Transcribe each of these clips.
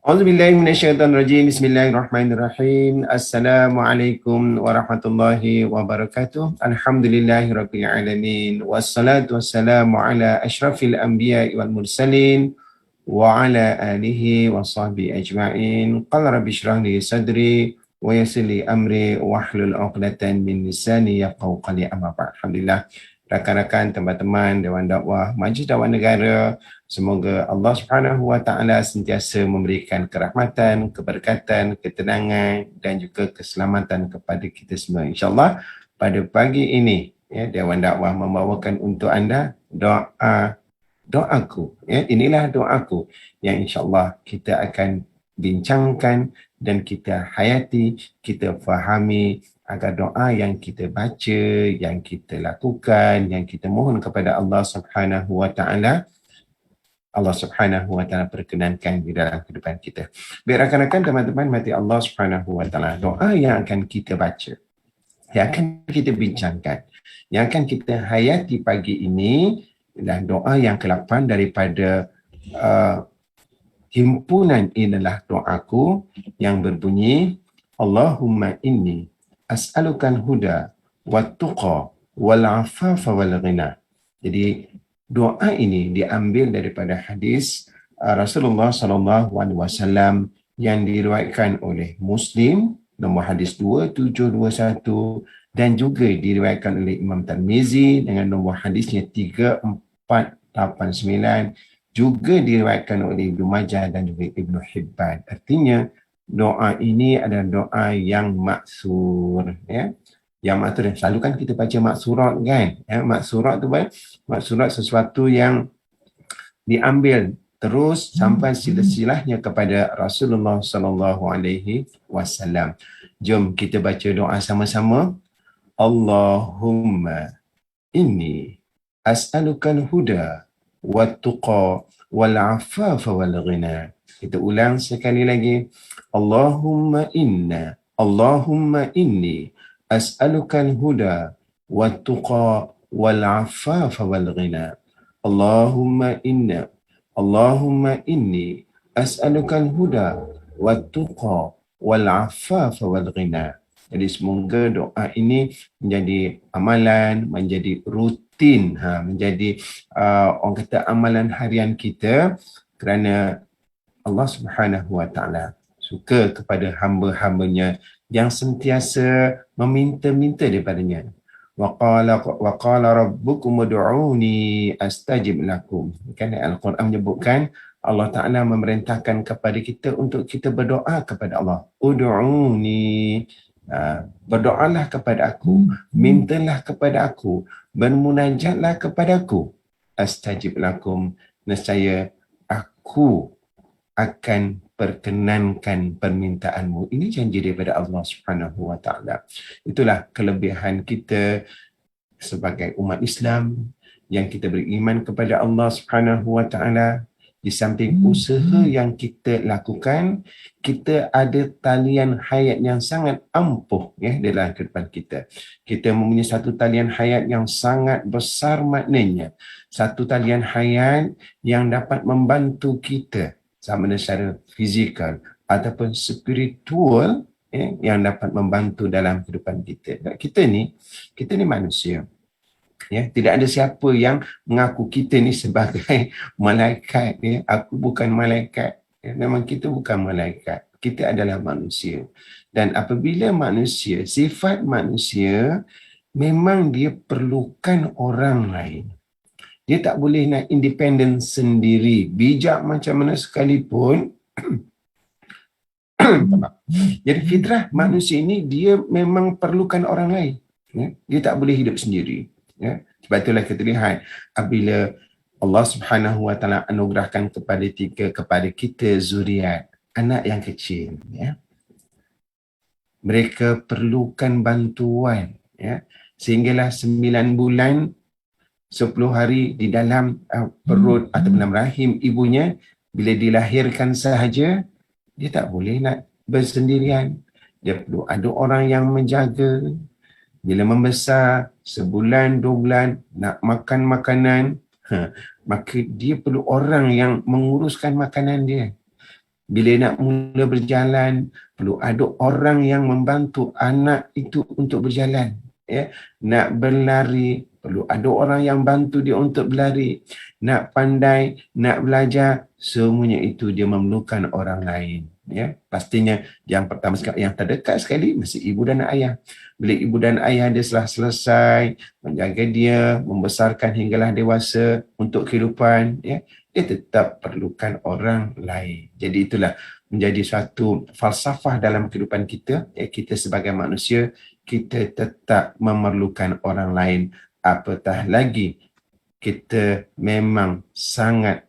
A'udzubillahi minasyaitonirrajim. Bismillahirrahmanirrahim. Assalamualaikum warahmatullahi wabarakatuh. Alhamdulillahirabbil alamin. Wassalatu wassalamu ala asyrafil anbiya'i wal mursalin wa ala alihi wa sahbihi ajma'in. Qala rabbi shrah li sadri wa yassir li amri wahlul 'uqdatam min lisani yafqahu qawli. Amma ba'd. Alhamdulillah, rakan-rakan, teman-teman Dewan Dakwah Majlis Dakwah Negara, semoga Allah Subhanahu Wa Taala sentiasa memberikan kerahmatan, keberkatan, ketenangan dan juga keselamatan kepada kita semua. InsyaAllah pada pagi ini Dewan Dakwah membawakan untuk anda doaku. Inilah doaku yang insyaAllah kita akan bincangkan dan kita hayati, kita fahami agar doa yang kita baca, yang kita lakukan, yang kita mohon kepada Allah Subhanahu Wa Taala, Allah Subhanahu Wa Taala perkenankan di dalam kehidupan kita. Baik rakan-rakan, teman-teman mati Allah Subhanahu Wa Taala, doa yang akan kita baca, yang akan kita bincangkan, yang akan kita hayati pagi ini adalah doa yang ke-8 daripada himpunan Inilah Doaku yang berbunyi Allahumma inni as'alukan huda wat-tuqa wal-afafa wal-ghina. Jadi doa ini diambil daripada hadis Rasulullah sallallahu alaihi wasallam yang diriwayatkan oleh Muslim nombor hadis 2721 dan juga diriwayatkan oleh Imam Tirmizi dengan nombor hadisnya 3489, juga diriwayatkan oleh Ibnu Majah dan juga Ibnu Hibban. Artinya doa ini adalah doa yang maksur, yang maksur. Selalu kan kita baca maksurat kan, maksurat tu baik, maksurat sesuatu yang diambil terus sampai silsilahnya kepada Rasulullah sallallahu alaihi wasallam. Jom kita baca doa sama-sama. Allahumma inni as'alukan huda wat-tuqa wal-afafa wal-ghina. Kita ulang sekali lagi. Allahumma inni as'alukan huda wat-tuqa wal-afafa wal-ghina. Allahumma inni as'alukan huda wat-tuqa wal-afafa wal-ghina. Jadi semoga doa ini menjadi amalan, menjadi rutin, menjadi orang kata amalan harian kita, kerana Allah Subhanahu Wa Taala suka kepada hamba-hambanya yang sentiasa meminta-minta daripadanya. Wa qala rabbukum ud'uni astajib lakum. Kan Al-Quran menyebutkan Allah Ta'ala memerintahkan kepada kita untuk kita berdoa kepada Allah. Ud'uni, berdoalah kepada aku, mintalah kepada aku, bermunajatlah kepada aku. Astajib lakum, nescaya aku akan perkenankan permintaanmu. Ini janji daripada Allah Subhanahu Wa Taala. Itulah kelebihan kita sebagai umat Islam yang kita beriman kepada Allah Subhanahu Wa Taala. Di samping usaha yang kita lakukan, kita ada talian hayat yang sangat ampuh dalam kehidupan kita. Kita mempunyai satu talian hayat yang sangat besar maknanya. Satu talian hayat yang dapat membantu kita sama ada secara fizikal ataupun spiritual, yang dapat membantu dalam kehidupan kita. Kita ni manusia. Tidak ada siapa yang mengaku kita ni sebagai malaikat. Aku bukan malaikat. Memang kita bukan malaikat. Kita adalah manusia. Dan apabila manusia, sifat manusia, memang dia perlukan orang lain. Dia tak boleh nak independen sendiri. Bijak macam mana sekalipun. Jadi fitrah manusia ini, dia memang perlukan orang lain. Dia tak boleh hidup sendiri. Sebab itulah kita lihat apabila Allah Subhanahu Wa Taala anugerahkan kepada kita zuriat, anak yang kecil, mereka perlukan bantuan, sehinggalah 9 bulan 10 hari di dalam perut atau dalam rahim ibunya, bila dilahirkan sahaja, dia tak boleh nak bersendirian. Dia perlu ada orang yang menjaga. Bila membesar, sebulan, 2 bulan, nak makan makanan, maka dia perlu orang yang menguruskan makanan dia. Bila nak mula berjalan, perlu ada orang yang membantu anak itu untuk berjalan. Ya. Nak berlari, perlu ada orang yang bantu dia untuk berlari. Nak pandai, nak belajar, semuanya itu dia memerlukan orang lain. Ya. Pastinya yang pertama sekali, yang terdekat sekali, mesti ibu dan ayah. Bila ibu dan ayah dia telah selesai menjaga dia, membesarkan hinggalah dewasa untuk kehidupan, ya, dia tetap perlukan orang lain. Jadi itulah menjadi suatu falsafah dalam kehidupan kita. Ya, kita sebagai manusia, kita tetap memerlukan orang lain. Apatah lagi, kita memang sangat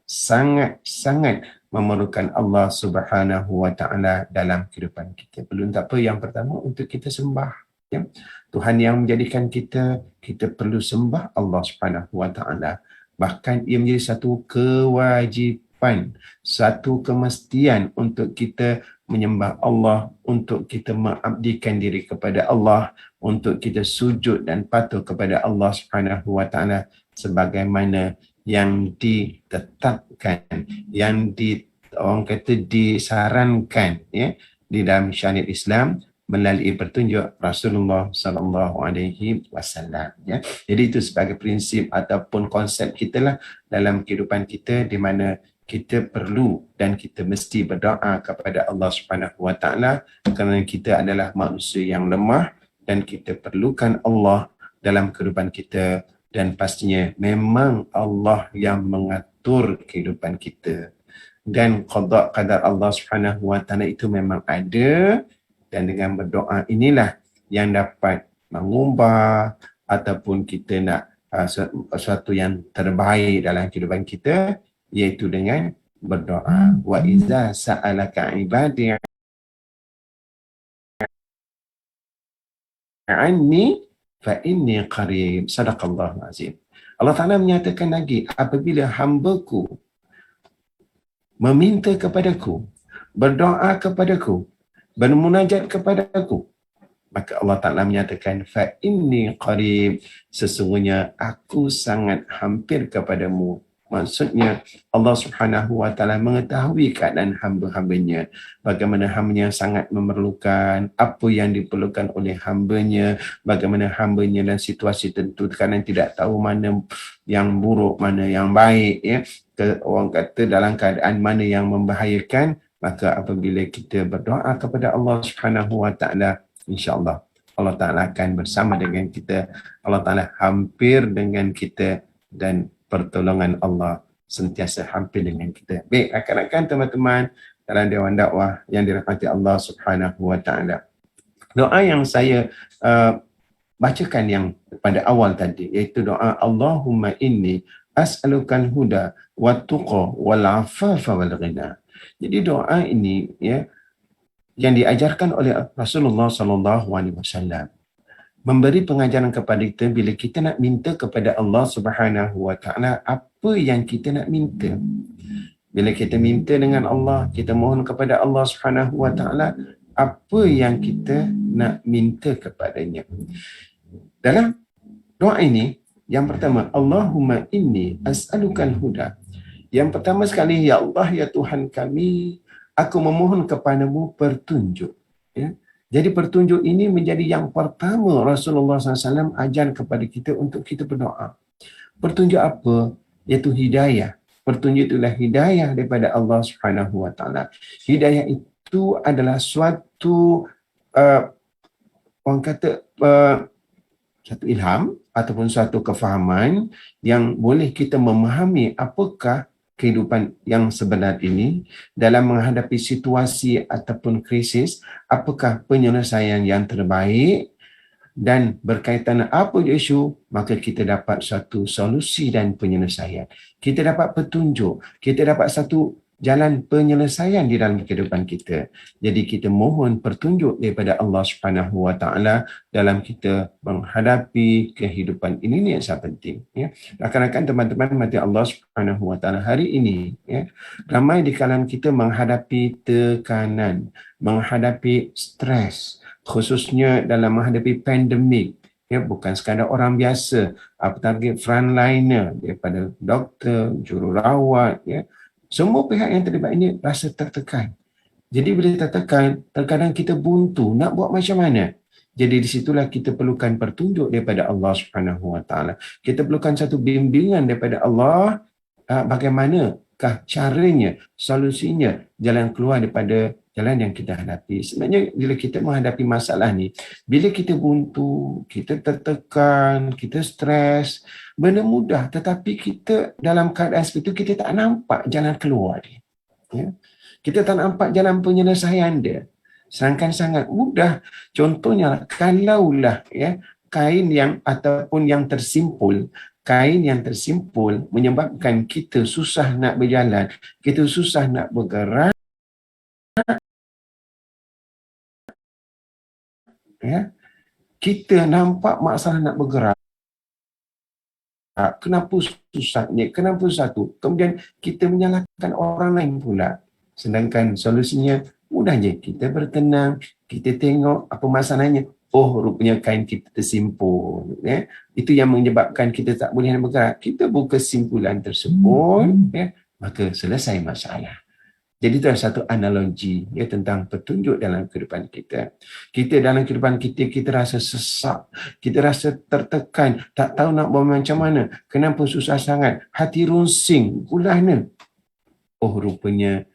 memerlukan Allah Subhanahu Wa Taala dalam kehidupan kita. Belum tak apa, yang pertama untuk kita sembah. Ya. Tuhan yang menjadikan kita, kita perlu sembah Allah Subhanahu Wa Taala. Bahkan ia menjadi satu kewajipan, satu kemestian untuk kita menyembah Allah, untuk kita mengabdikan diri kepada Allah, untuk kita sujud dan patuh kepada Allah Subhanahu Wa Taala sebagaimana yang ditetapkan, yang orang kata disarankan, ya, di dalam syariat Islam melalui petunjuk Rasulullah sallallahu alaihi wasallam, ya. Jadi itu sebagai prinsip ataupun konsep kita lah dalam kehidupan kita, di mana kita perlu dan kita mesti berdoa kepada Allah Subhanahu Wa Taala kerana kita adalah manusia yang lemah dan kita perlukan Allah dalam kehidupan kita, dan pastinya memang Allah yang mengatur kehidupan kita. Dan qada qadar Allah Subhanahu Wa Taala itu memang ada, dan dengan berdoa inilah yang dapat mengubah ataupun kita nak sesuatu yang terbaik dalam kehidupan kita, iaitu dengan berdoa. Wa iza sa'alaka ibadi anni fa inni qarib. Sadaqallahu azim. Allah Ta'ala menyatakan lagi, apabila hamba-Ku meminta kepadaku, berdoa kepadaku, bermunajat kepadaku, maka Allah Ta'ala menyatakan fa inni qarib, sesungguhnya aku sangat hampir kepadamu. Maksudnya Allah Subhanahu Wa Taala mengetahui keadaan hamba-hambanya, bagaimana hambanya sangat memerlukan apa yang diperlukan oleh hambanya, bagaimana hambanya dalam situasi tentu kadang tidak tahu mana yang buruk, mana yang baik, ya. Orang kata dalam keadaan mana yang membahayakan, maka apabila kita berdoa kepada Allah Subhanahu Wa Taala, insya-Allah Allah Ta'ala akan bersama dengan kita. Allah Ta'ala hampir dengan kita dan pertolongan Allah sentiasa hampir dengan kita. Baik, rakan-rakan, teman-teman dalam Dewan Dakwah yang dirahmati Allah Subhanahu Wa Taala. Doa yang saya bacakan yang pada awal tadi, iaitu doa Allahumma inni as'alukal huda wa tuqa wal afafa wal ghina. Jadi doa ini, ya, yang diajarkan oleh Rasulullah sallallahu alaihi wasallam, memberi pengajaran kepada kita bila kita nak minta kepada Allah Subhanahu Wa Taala apa yang kita nak minta. Bila kita minta dengan Allah, kita mohon kepada Allah Subhanahu Wa Taala apa yang kita nak minta kepadanya. Dalam doa ini, yang pertama, Allahumma inni as'alukal huda. Yang pertama sekali, ya Allah, ya Tuhan kami, aku memohon kepadamu petunjuk. Ya. Jadi petunjuk ini menjadi yang pertama Rasulullah SAW ajar kepada kita untuk kita berdoa. Petunjuk apa? Iaitu hidayah. Petunjuk itulah hidayah daripada Allah Subhanahu Wa Taala. Hidayah itu adalah suatu orang kata satu ilham ataupun suatu kefahaman yang boleh kita memahami apakah kehidupan yang sebenar ini dalam menghadapi situasi ataupun krisis, apakah penyelesaian yang terbaik, dan berkaitan apa isu, maka kita dapat satu solusi dan penyelesaian. Kita dapat petunjuk, kita dapat satu jalan penyelesaian di dalam kehidupan kita. Jadi kita mohon petunjuk daripada Allah Subhanahu Wa Taala dalam kita menghadapi kehidupan ini yang sangat penting. Ya. Rakan-rakan, teman-teman mati Allah Subhanahu Wa Taala, hari ini, ya, ramai di kalangan kita menghadapi tekanan, menghadapi stres, khususnya dalam menghadapi pandemik. Ya, bukan sekadar orang biasa, apatah frontliner daripada doktor, jururawat, ya. Semua pihak yang terlibat ini rasa tertekan. Jadi bila tertekan, terkadang kita buntu nak buat macam mana. Jadi di situlah kita perlukan petunjuk daripada Allah Subhanahu Wa Taala. Kita perlukan satu bimbingan daripada Allah, bagaimanakah caranya, solusinya, jalan keluar daripada jalan yang kita hadapi. Sebenarnya bila kita menghadapi masalah ni, bila kita buntu, kita tertekan, kita stres, benda mudah, tetapi kita dalam keadaan seperti itu kita tak nampak jalan keluar dia. Ya. Kita tak nampak jalan penyelesaian dia. Sedangkan sangat mudah. Contohnya, kalaulah kain yang ataupun yang tersimpul, kain yang tersimpul menyebabkan kita susah nak berjalan, kita susah nak bergerak, kita nampak masalah nak bergerak. Kenapa susahnya? Kenapa satu? Kemudian kita menyalahkan orang lain pula. Sedangkan solusinya mudah je. Kita bertenang, kita tengok apa masalahnya. Oh, rupanya kain kita tersimpul. Itu yang menyebabkan kita tak boleh bergerak. Kita buka simpulan tersebut, maka selesai masalah. Jadi itu adalah satu analogi tentang petunjuk dalam kehidupan kita. Kita dalam kehidupan kita, kita rasa sesak, kita rasa tertekan, tak tahu nak buat macam mana. Kenapa susah sangat? Hati runsing, gulana. Oh, rupanya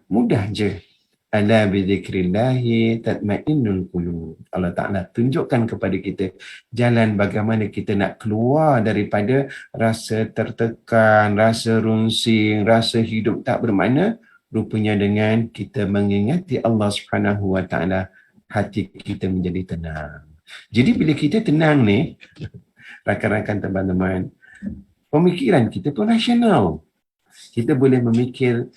mudah je. Ala bidzikrillahi tatmainnul qulub. Allah Ta'ala tunjukkan kepada kita jalan bagaimana kita nak keluar daripada rasa tertekan, rasa runsing, rasa hidup tak bermakna. Rupanya dengan kita mengingati Allah Subhanahu Wa Ta'ala, hati kita menjadi tenang. Jadi bila kita tenang ni, rakan-rakan teman-teman, pemikiran kita pun rasional. Kita boleh memikir,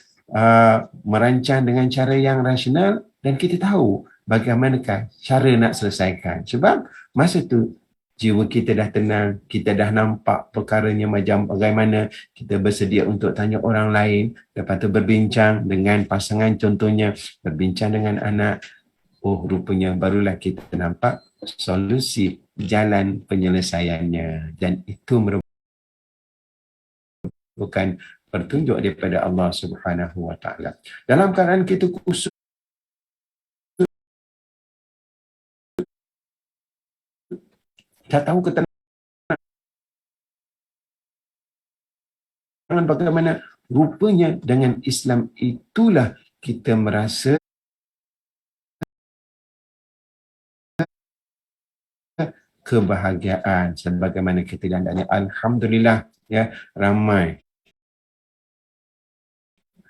merancang dengan cara yang rasional dan kita tahu bagaimanakah cara nak selesaikan. Sebab masa tu jiwa kita dah tenang, kita dah nampak perkaranya macam bagaimana, kita bersedia untuk tanya orang lain, lepas tu berbincang dengan pasangan contohnya, berbincang dengan anak. Oh, rupanya barulah kita nampak solusi jalan penyelesaiannya. Dan itu merupakan petunjuk daripada Allah Subhanahu Wa Ta'ala. Dalam keadaan kita kusut, tak tahu ketenangan bagaimana, rupanya dengan Islam itulah kita merasa kebahagiaan sebagaimana kita dandanya. Alhamdulillah, ramai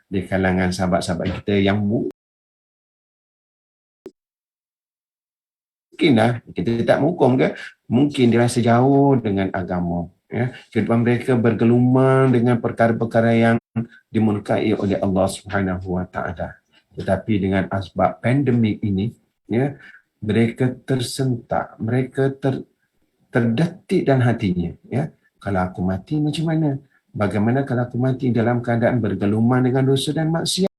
di kalangan sahabat-sahabat kita yang mungkinlah kita tak menghukum ke, mungkin dirasa jauh dengan agama. Kehidupan mereka bergelumang dengan perkara-perkara yang dimurkai oleh Allah Subhanahu Wa Ta'ala. Tetapi dengan asbab pandemik ini, mereka tersentak, mereka terdetik dalam hatinya. Kalau aku mati macam mana? Bagaimana kalau aku mati dalam keadaan bergelumang dengan dosa dan maksiat?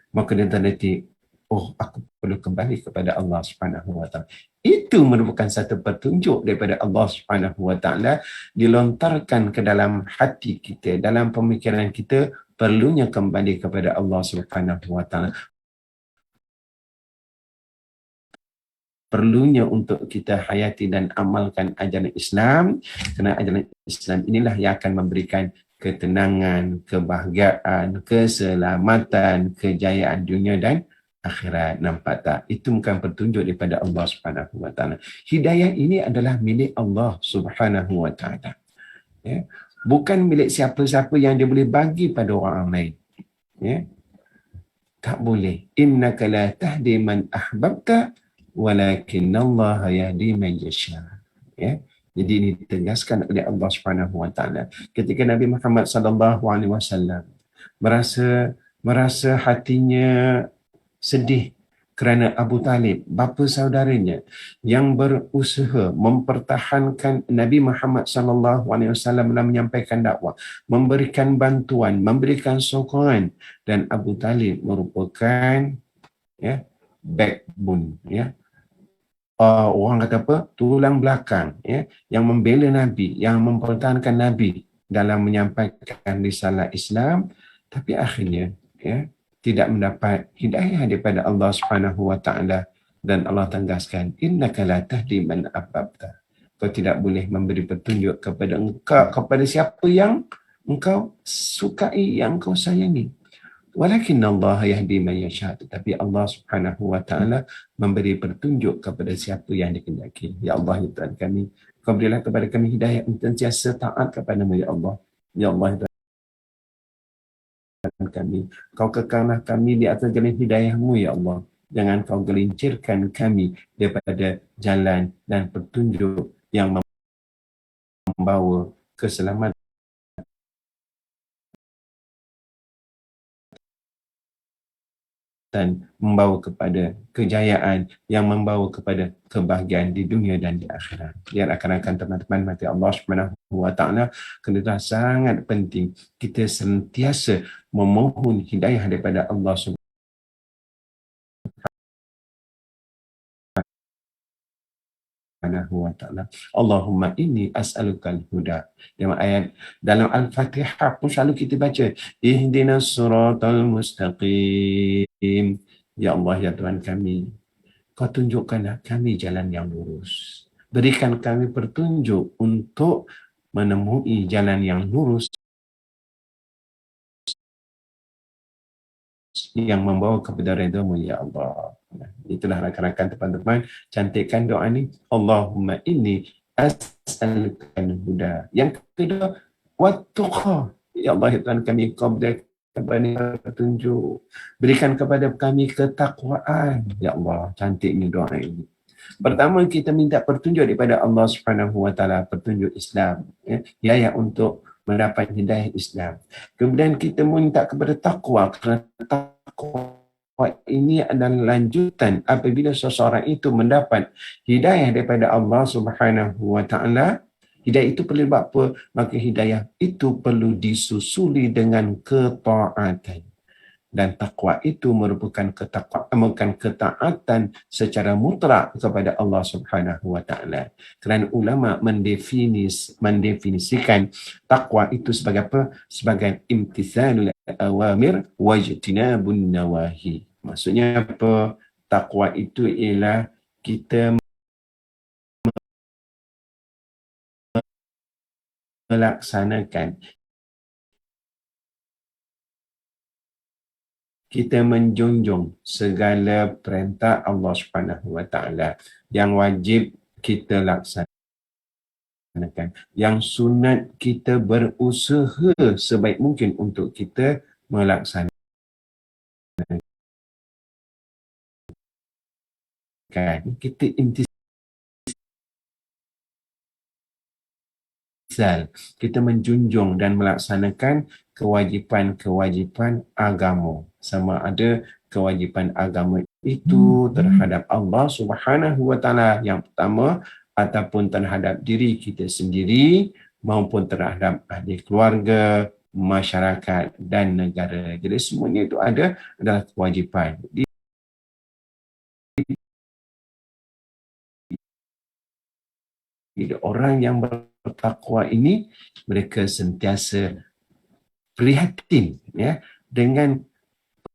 Maka dia terdetik, oh, aku perlu kembali kepada Allah Subhanahu Wa Ta'ala. Itu merupakan satu petunjuk daripada Allah Subhanahu Wa Ta'ala, dilontarkan ke dalam hati kita, dalam pemikiran kita, perlunya kembali kepada Allah Subhanahu Wa Ta'ala. Perlunya untuk kita hayati dan amalkan ajaran Islam, kerana ajaran Islam inilah yang akan memberikan ketenangan, kebahagiaan, keselamatan, kejayaan dunia dan akhirat. Nampak tak? Itu bukan petunjuk daripada Allah Subhanahu Wa Ta'ala. Hidayah ini adalah milik Allah Subhanahu Wa Ta'ala. Bukan milik siapa-siapa yang dia boleh bagi pada orang lain. Tak boleh. Innaka la tahdi man ahbabta walakin Allah yahdi man yasha. Jadi ini ditegaskan oleh Allah Subhanahu Wa Ta'ala. Ketika Nabi Muhammad sallallahu alaihi wasallam merasa hatinya sedih kerana Abu Talib, bapa saudaranya yang berusaha mempertahankan Nabi Muhammad sallallahu alaihi wasallam dalam menyampaikan dakwah, memberikan bantuan, memberikan sokongan, dan Abu Talib merupakan backbone, orang kata apa, tulang belakang, yang membela Nabi, yang mempertahankan Nabi dalam menyampaikan risalah Islam. Tapi akhirnya tidak mendapat hidayah daripada Allah Subhanahu wa taala, dan Allah tegaskan innaka la tahdi man ahbabta. Kau tidak boleh memberi petunjuk kepada engkau, kepada siapa yang engkau sukai, yang engkau sayangi. Walakin Allah yahdi man yasha, tetapi Allah Subhanahu wa taala memberi petunjuk kepada siapa yang dikehendaki. Ya Allah, ya Tuhan kami, kau berilah kepada kami hidayah untuk sentiasa taat kepada-Mu ya Allah. Ya Allah, ya Tuhan kami, kau kekallah kami di atas jalan hidayah-Mu ya Allah. Jangan kau gelincirkan kami daripada jalan dan petunjuk yang membawa keselamatan dan membawa kepada kejayaan, yang membawa kepada kebahagiaan di dunia dan di akhirat. Biar akan teman-teman mati Allah Subhanahu wa taala, kena sangat penting kita sentiasa memohon hidayah daripada Allah Subhanahu wa taala. Allahumma inni as'alukal huda. Dalam ayat dalam Al-Fatihah pun selalu kita baca ihdinas siratal mustaqim. Ya Allah, ya Tuhan kami, kau tunjukkanlah kami jalan yang lurus. Berikan kami petunjuk untuk menemui jalan yang lurus yang membawa kepada redha-Mu ya Allah. Itulah rakan-rakan teman-teman, cantikkan doa ni. Allahumma inni as'alukal huda. Yang kedua, wattuqa. Ya Allah, ya Tuhan kami, kau berikan kepada petunjuk. Berikan kepada kami ketakwaan. Ya Allah, cantiknya doa ini. Pertama, kita minta petunjuk daripada Allah Subhanahu wa taala, petunjuk Islam, ya untuk mendapat hidayah Islam. Kemudian kita minta kepada takwa, kerana takwa ini adalah lanjutan apabila seseorang itu mendapat hidayah daripada Allah Subhanahu wa taala. Hidayah itu perlu buat apa? Maka hidayah itu perlu disusuli dengan ketaatan. Dan takwa itu merupakan ketaatan secara mutlak kepada Allah Subhanahu wa taala. Kerana ulama mendefinisikan takwa itu sebagai apa? Sebagai imtithalul awamir wajtinabun nawahi. Maksudnya apa? Takwa itu ialah kita melaksanakan, kita menjunjung segala perintah Allah Subhanahu wa taala yang wajib kita laksanakan, yang sunat kita berusaha sebaik mungkin untuk kita melaksanakan. Kita kita menjunjung dan melaksanakan kewajipan-kewajipan agama. Sama ada kewajipan agama itu terhadap Allah Subhanahu wa taala yang pertama, ataupun terhadap diri kita sendiri, maupun terhadap ahli keluarga, masyarakat dan negara. Jadi semuanya itu adalah kewajipan. Jadi orang yang bertakwa ini, mereka sentiasa prihatin dengan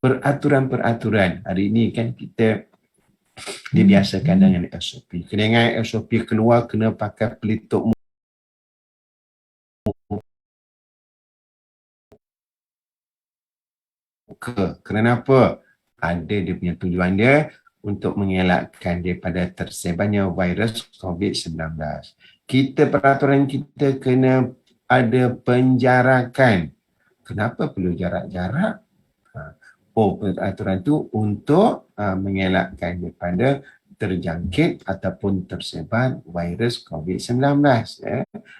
peraturan-peraturan. Hari ini kan kita dibiasakan dengan SOP. Dengan SOP keluar kena pakai pelitup muka. Kenapa? Ada dia punya tujuan dia untuk mengelakkan daripada tersebarnya virus COVID-19. Peraturan kita kena ada penjarakan. Kenapa perlu jarak-jarak? Peraturan itu untuk mengelakkan daripada terjangkit ataupun tersebar virus COVID-19.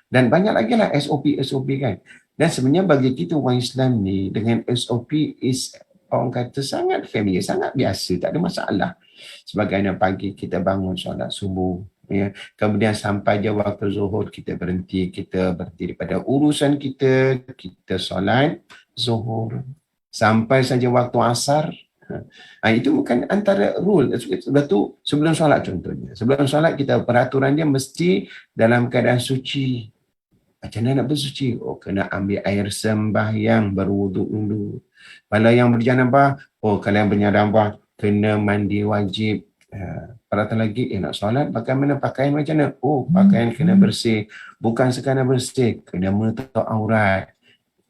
Dan banyak lagi lah SOP kan. Dan sebenarnya bagi kita orang Islam ni, dengan SOP orang kata sangat familiar, sangat biasa, tak ada masalah. Sebagaimana pagi kita bangun solat subuh, kemudian sampai je waktu zuhur kita berhenti daripada urusan kita solat zuhur. Sampai saja waktu asar, itu bukan antara rule. Sudah tu sebelum solat contohnya. Sebelum solat kita peraturan dia mesti dalam keadaan suci. Macam mana nak bersuci? Oh, kena ambil air sembahyang, berwuduk dulu. Kalau yang berjanabah, oh kalau yang berjanabah kena mandi wajib. Perhatian lagi, nak solat, bagaimana pakaian macam mana? Oh, pakaian kena bersih. Bukan sekadar bersih, kena menutup aurat.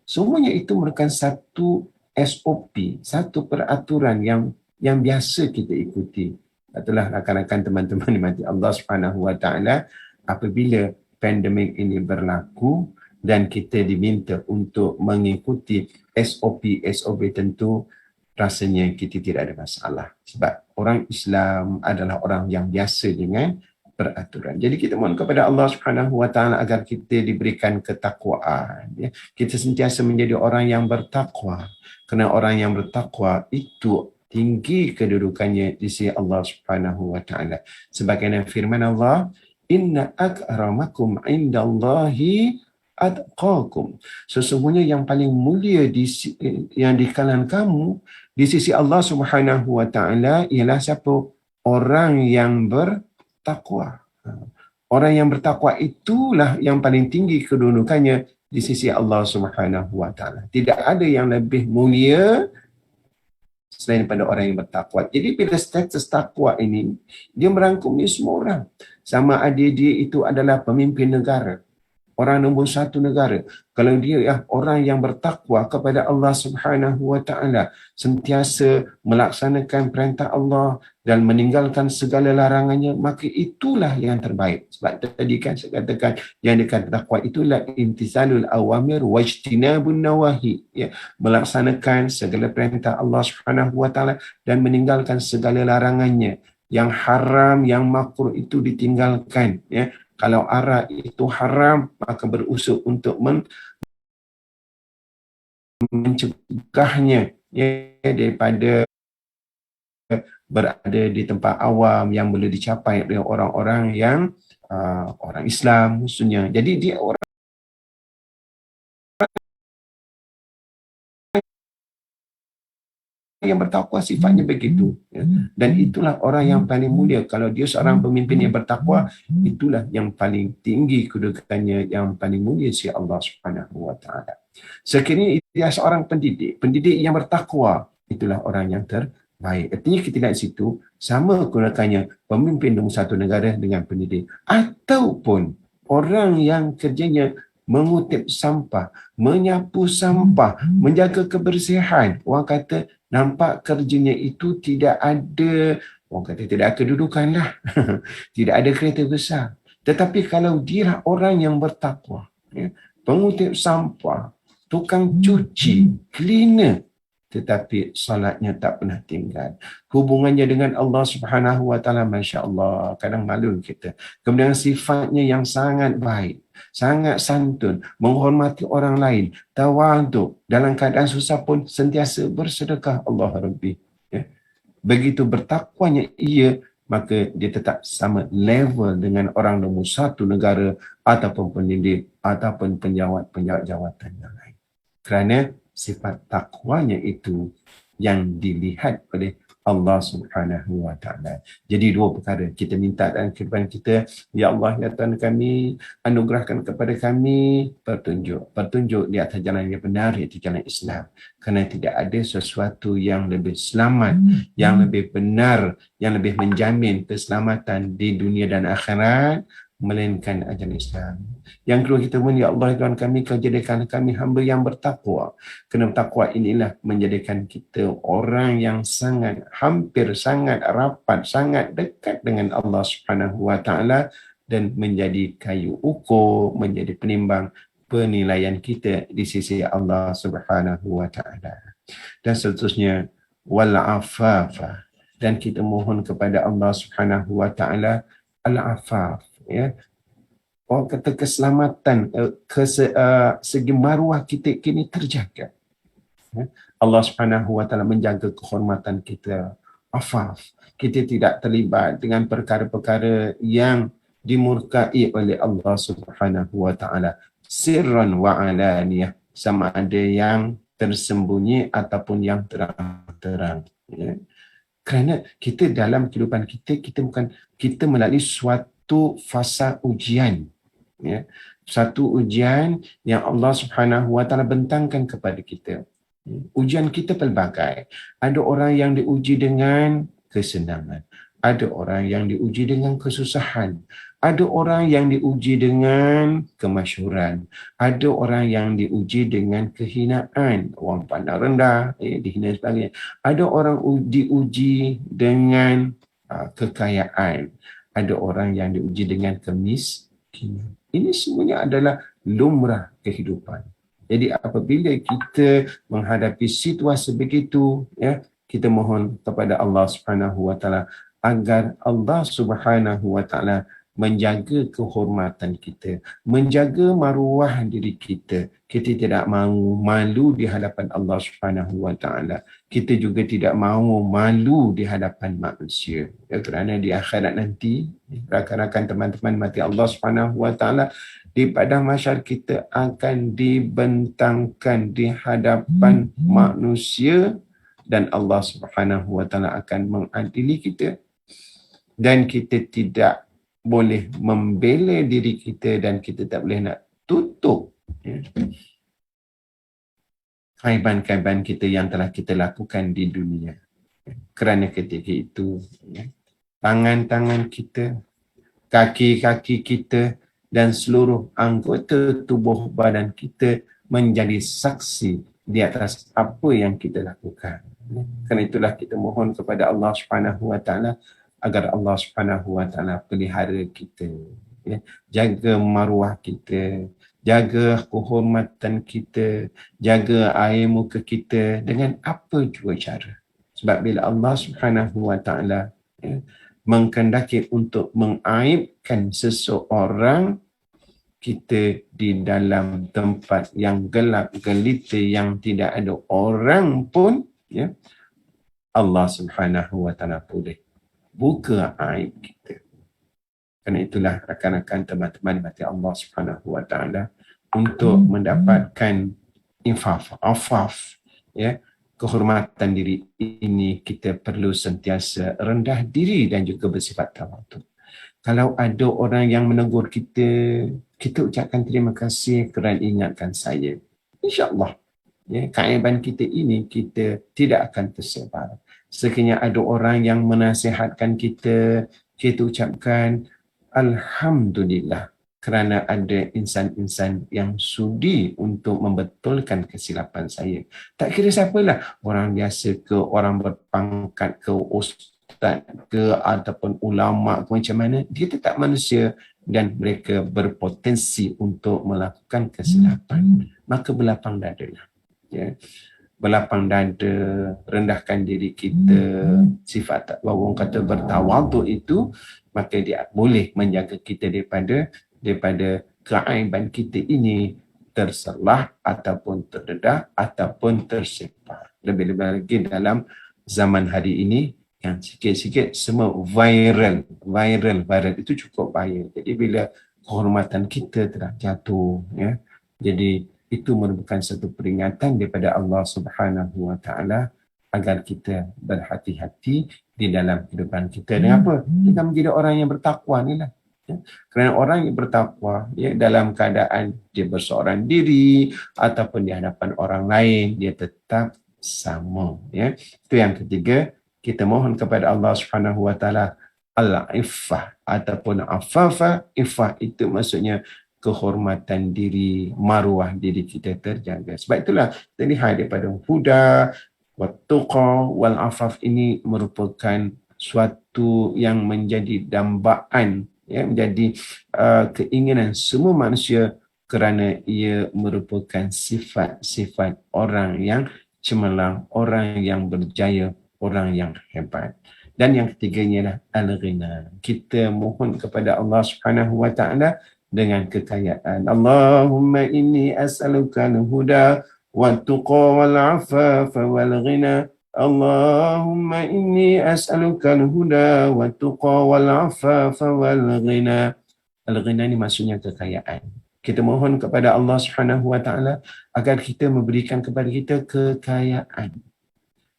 Semuanya itu merupakan satu SOP, satu peraturan yang biasa kita ikuti. Itulah rakan-rakan teman-teman dimati Allah Subhanahu Wa Taala, apabila pandemik ini berlaku dan kita diminta untuk mengikuti SOP tentu, rasanya kita tidak ada masalah. Sebab orang Islam adalah orang yang biasa dengan peraturan. Jadi kita mohon kepada Allah Subhanahu Wa Taala agar kita diberikan ketakwaan. Ya. Kita sentiasa menjadi orang yang bertakwa. Kerana orang yang bertakwa itu tinggi kedudukannya di sisi Allah Subhanahu Wa Taala. Sebagaimana firman Allah, Inna akramakum indallahi atqakum. Sesungguhnya yang paling mulia yang di kalangan kamu di sisi Allah Subhanahu Wa Taala ialah siapa? Orang yang bertakwa. Orang yang bertakwa itulah yang paling tinggi kedudukannya di sisi Allah Subhanahu Wa Taala. Tidak ada yang lebih mulia selain daripada orang yang bertakwa. Jadi bila status takwa ini, dia merangkumi semua orang. Sama ada dia itu adalah pemimpin negara, orang nombor satu negara. Kalau dia orang yang bertakwa kepada Allah Subhanahu Wa Taala, sentiasa melaksanakan perintah Allah dan meninggalkan segala larangannya, maka itulah yang terbaik. Sebab tadi kan saya katakan yang dikatakan takwa itulah imtithalul awamir wajtinabun nawahi, ya, melaksanakan segala perintah Allah Subhanahu Wa Taala dan meninggalkan segala larangannya. Yang haram, yang makruh itu ditinggalkan, ya. Kalau arak itu haram, maka berusaha untuk mencegahnya, ya, daripada berada di tempat awam yang boleh dicapai oleh orang-orang yang orang Islam khususnya. Jadi dia orang yang bertakwa sifatnya begitu, ya. Dan itulah orang yang paling mulia. Kalau dia seorang pemimpin yang bertakwa, itulah yang paling tinggi kedudukannya, yang paling mulia si Allah Subhanahu Wa Taala. Sekiranya dia seorang pendidik yang bertakwa, itulah orang yang terbaik. Artinya kita lihat situ sama gunakannya pemimpin nombor satu negara dengan pendidik, ataupun orang yang kerjanya mengutip sampah, menyapu sampah, menjaga kebersihan. Orang kata nampak kerjanya itu tidak ada, orang kata tidak ada kedudukan lah. Tidak ada kereta besar. Tetapi kalau dia orang yang bertakwa, ya, pengutip sampah, tukang cuci, cleaner, tetapi salatnya tak pernah tinggal. Hubungannya dengan Allah Subhanahu Wa Taala, Masya Allah, kadang malu kita. Kemudian sifatnya yang sangat baik, sangat santun, menghormati orang lain, tawaduk, dalam keadaan susah pun sentiasa bersedekah. Allah Rabbi. Ya. Begitu bertakwanya ia, maka dia tetap sama level dengan orang nombor satu negara ataupun pendidik ataupun penjawat jawatan yang lain. Kerana sifat takwanya itu yang dilihat oleh Allah Subhanahu Wa Taala. Jadi dua perkara kita minta dalam kehidupan kita, ya Allah, ya Tuhan kami, anugerahkan kepada kami petunjuk di atas jalan yang benar, iaitu jalan Islam. Kerana tidak ada sesuatu yang lebih selamat, yang lebih benar, yang lebih menjamin keselamatan di dunia dan akhirat melainkan ajaran Islam. Yang kedua kita pun, ya Allah Tuhan kami, kau jadikan kami hamba yang bertakwa. Kerana takwa inilah menjadikan kita orang yang hampir sangat rapat, sangat dekat dengan Allah Subhanahu Wa Taala dan menjadi kayu ukur, menjadi penimbang penilaian kita di sisi Allah Subhanahu Wa Taala. Dan seterusnya, wal afafa, dan kita mohon kepada Allah Subhanahu Wa Taala al-afaf, ya. Orang kata keselamatan, segi maruah kita kini terjaga. Ya. Allah Subhanahu Wa Taala menjaga kehormatan kita. Afaf. Kita tidak terlibat dengan perkara-perkara yang dimurkai oleh Allah Subhanahu Wa Taala. Sirran wa alaniyah. Sama ada yang tersembunyi ataupun yang terang-terang. Ya. Kerana kita dalam kehidupan kita melalui suatu fasa ujian. Ya. Satu ujian yang Allah Subhanahu Wa Taala bentangkan kepada kita. Ujian kita pelbagai. Ada orang yang diuji dengan kesenangan. Ada orang yang diuji dengan kesusahan. Ada orang yang diuji dengan kemasyhuran. Ada orang yang diuji dengan kehinaan. Orang pandang rendah, dihina sebagainya. Ada orang diuji dengan kekayaan. Ada orang yang diuji dengan kemiskinan. Ini semuanya adalah lumrah kehidupan. Jadi apabila kita menghadapi situasi begitu, ya, kita mohon kepada Allah Subhanahu Wa Taala agar Allah Subhanahu Wa Taala menjaga kehormatan kita, menjaga maruah diri kita. Kita tidak mahu malu di hadapan Allah Subhanahu Wa Taala. Kita juga tidak mahu malu di hadapan manusia. Ya, kerana di akhirat nanti, rakan-rakan teman-teman mati Allah Subhanahu Wa Taala, di padang mahsyar kita akan dibentangkan di hadapan manusia dan Allah Subhanahu Wa Taala akan mengadili kita, dan kita tidak boleh membela diri kita dan kita tak boleh nak tutup kaiban-kaiban kita yang telah kita lakukan di dunia. Kerana ketika itu, tangan-tangan kita, kaki-kaki kita dan seluruh anggota tubuh badan kita menjadi saksi di atas apa yang kita lakukan. Kerana itulah kita mohon kepada Allah Subhanahu Wa Taala agar Allah Subhanahu Wa Taala pelihara kita, ya, jaga maruah kita, jaga kehormatan kita, jaga air muka kita dengan apa jua cara. Sebab bila Allah Subhanahu Wa Taala, ya, menghendaki untuk mengaibkan seseorang, kita di dalam tempat yang gelap gelita yang tidak ada orang pun, ya, Allah Subhanahu Wa Taala boleh buka aib kita. Kerana itulah rakan-rakan teman-teman mati Allah Subhanahu Wa Taala, untuk mendapatkan afaf, ya, kehormatan diri ini, kita perlu sentiasa rendah diri dan juga bersifat tawaduk. Kalau ada orang yang menegur kita, kita ucapkan terima kasih kerana ingatkan saya. InsyaAllah, ya, keaiban kita ini kita tidak akan tersebar. Sekiranya ada orang yang menasihatkan kita, kita ucapkan Alhamdulillah kerana ada insan-insan yang sudi untuk membetulkan kesilapan saya. Tak kira siapalah, orang biasa ke, orang berpangkat ke, ustaz ke, ataupun ulama ke, macam mana, dia tetap manusia dan mereka berpotensi untuk melakukan kesilapan. Maka berlapang dadalah, ya. Berlapang dada, rendahkan diri kita, sifat orang kata bertawaduk itu, maka dia boleh menjaga kita daripada keaiban kita ini terselah ataupun terdedah ataupun tersebar. Lebih-lebih lagi dalam zaman hari ini yang sikit-sikit semua viral itu cukup bahaya. Jadi bila kehormatan kita telah jatuh, ya, jadi itu merupakan satu peringatan daripada Allah Subhanahu Wa Taala agar kita berhati-hati di dalam kehidupan kita. Dengan apa? Kita menjadi orang yang bertakwa ni lah. Ya. Kerana orang yang bertakwa, ya, dalam keadaan dia berseorang diri ataupun di hadapan orang lain, dia tetap sama. Ya. Itu yang ketiga, kita mohon kepada Allah Subhanahu Wa Taala al-iffah ataupun afafa. Iffah itu maksudnya kehormatan diri, maruah diri kita terjaga. Sebab itulah kita lihat daripada huda, wattuqa, wal afaf ini merupakan suatu yang menjadi dambaan, ya, menjadi keinginan semua manusia kerana ia merupakan sifat-sifat orang yang cemerlang, orang yang berjaya, orang yang hebat. Dan yang ketiganya adalah al-ghina. Kita mohon kepada Allah Subhanahu Wa Taala dengan kekayaan. Allahumma inni as'aluka al-huda wat-tuqa wal-afafa wal-ghina. Allahumma inni as'aluka al-huda wat-tuqa wal-afafa wal-ghina. Al-ghina ni maksudnya kekayaan. Kita mohon kepada Allah Subhanahu Wa Taala agar kita memberikan kepada kita kekayaan.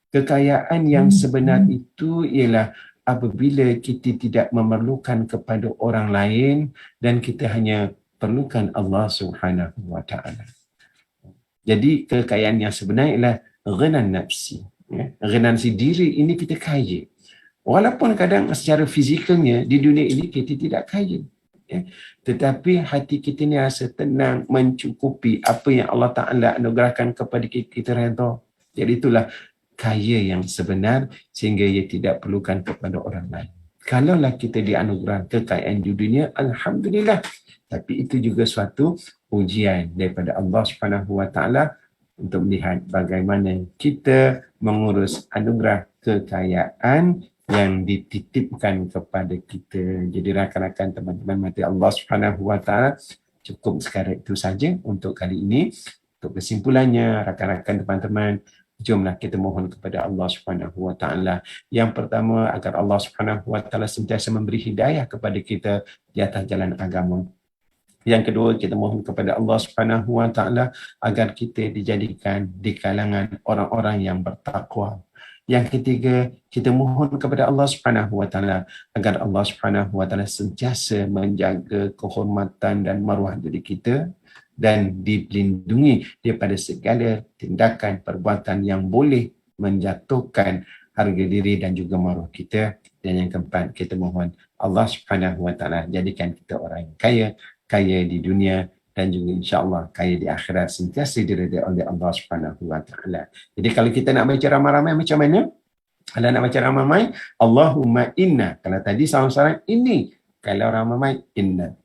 Kekayaan yang sebenar itu ialah apabila kita tidak memerlukan kepada orang lain dan kita hanya perlukan Allah Subhanahu wa taala. Jadi kekayaan yang sebenarnya ialah ghinan nafsi. Ya. Ghinan si diri ini kita kaya. Walaupun kadang secara fizikalnya di dunia ini kita tidak kaya. Ya. Tetapi hati kita ni rasa tenang, mencukupi apa yang Allah Ta'ala anugerahkan kepada kita redha. Jadi itulah kaya yang sebenar sehingga ia tidak perlukan kepada orang lain. Kalaulah kita dianugerah kekayaan di dunia, Alhamdulillah. Tapi itu juga suatu ujian daripada Allah Subhanahu Wa Taala untuk melihat bagaimana kita mengurus anugerah kekayaan yang dititipkan kepada kita. Jadi rakan-rakan, teman-teman mati Allah Subhanahu Wa Taala, cukup sekadar itu saja untuk kali ini. Untuk kesimpulannya, rakan-rakan, teman-teman, jomlah kita mohon kepada Allah Subhanahu Wa Taala. Yang pertama, agar Allah Subhanahu Wa Taala sentiasa memberi hidayah kepada kita di atas jalan agama. Yang kedua, kita mohon kepada Allah Subhanahu Wa Taala agar kita dijadikan di kalangan orang-orang yang bertakwa. Yang ketiga, kita mohon kepada Allah Subhanahu Wa Taala agar Allah Subhanahu Wa Taala sentiasa menjaga kehormatan dan maruah diri kita dan dilindungi daripada segala tindakan perbuatan yang boleh menjatuhkan harga diri dan juga maruah kita. Dan yang keempat, kita mohon Allah Subhanahu Wa Taala jadikan kita orang yang kaya, kaya di dunia dan juga insya-Allah kaya di akhirat, sentiasa diridai oleh Allah Subhanahu Wa Taala. Jadi kalau kita nak baca ramai-ramai macam mana? Kalau nak baca ramai-ramai, Allahumma inna. Kalau tadi seorang-seorang ini, kalau ramai inna.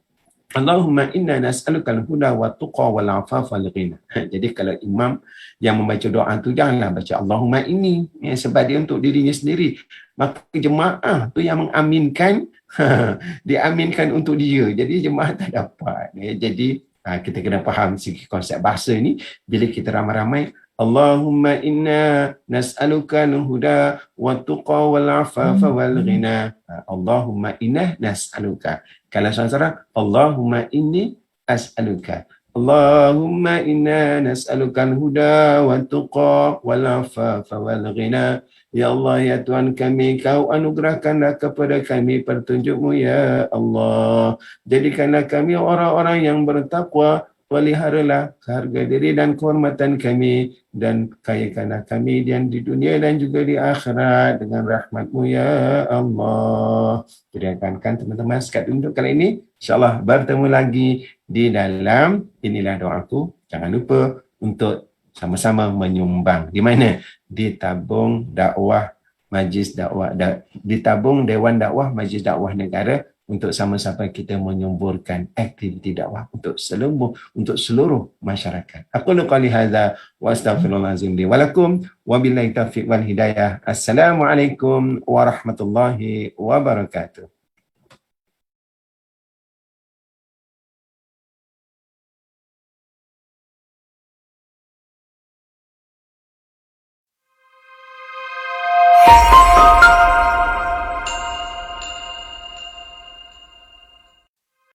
Allahumma inna nas'alukal huda wa tuqa wal afafa wal ghina. Jadi kalau imam yang membaca doa tu janganlah baca Allahumma inni, ya, sebab dia untuk dirinya sendiri. Maka jemaah tu yang mengaminkan, diaminkan untuk dia. Jadi jemaah tak dapat. Ya, jadi kita kena faham segi konsep bahasa ni. Bila kita ramai-ramai, Allahumma inna nas'aluka al-huda wa tuqa wal afafa wal ghina. Allahumma inna nas'aluka. Kalau seorang-seorang, Allahumma inni as'aluka. Allahumma inna nas'aluka al-huda wa tuqa wal afafa wal ghina. Ya Allah, ya Tuhan kami, Kau anugerahkanlah kepada kami petunjuk-Mu, ya Allah. Jadikanlah kami orang-orang yang bertakwa, peliharalah harga diri dan kehormatan kami, dan kayakanlah kami di dunia dan juga di akhirat dengan rahmat-Mu, ya Allah. Jadi akan teman-teman sekat untuk kali ini. InsyaAllah bertemu lagi di dalam inilah doaku. Jangan lupa untuk sama-sama menyumbang. Di mana? Di tabung dakwah Majlis Dakwah, di tabung Dewan Dakwah Majlis Dakwah Negara, untuk sama-sama kita menyuburkan aktiviti dakwah untuk seluruh masyarakat. Aku qali hadza wa astaghfirullahalazim li wa lakum wa billahi taufiq wal hidayah. Assalamualaikum warahmatullahi wabarakatuh.